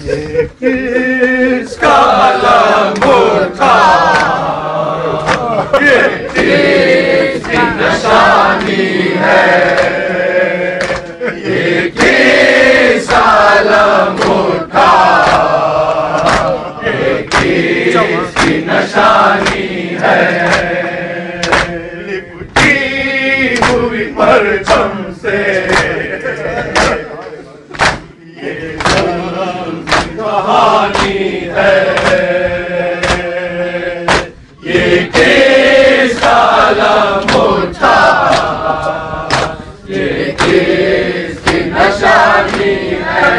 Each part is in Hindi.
ये किसका अलम उठा, ये किसकी निशानी है, ये किसका अलम उठा, ये किसकी निशानी है। लिपटी हुई परचम से ये कहानी है, ये किसका अलम उठा, ये किसकी निशानी है।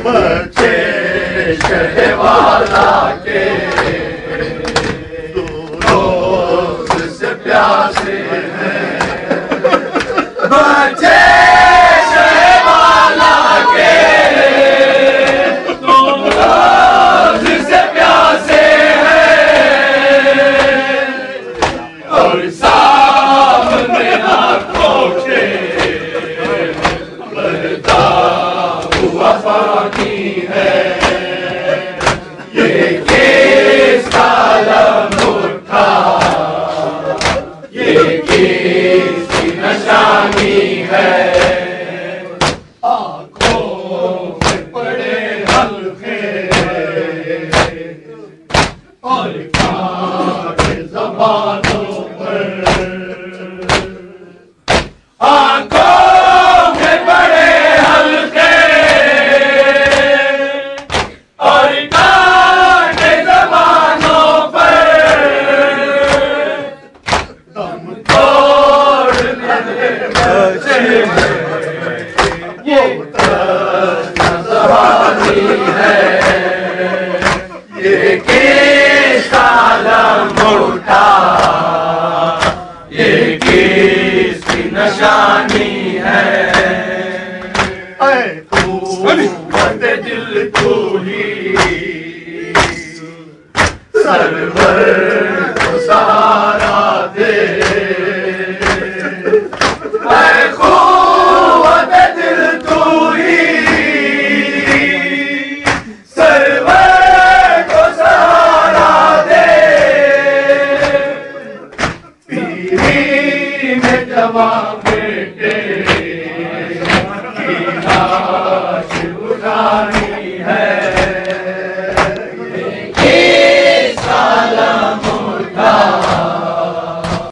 बच्चे शहवाला के रोज से प्यासे हैं, बच्चे शहवाला के रोज से प्यासे हैं, और सामने आंखों के बहता हुआ पानी है। ये किसका अलम उठा, ये किसकी निशानी है। आँखों में पड़े हल्के और काटे ज़बानों पर, आँखों में पड़े हल्के और काटे ज़बानों पर, दम तोड़ ले बच्चे ये ज़बानी है। ये किसका अलम उठा, ये किसकी निशानी है। ऐ क़ुव्वत दिल तू ही सरवर को सहारा दे, ऐ क़ुव्वत दिल तू ही सरवर को सहारा दे। पीरी में जवां बेटे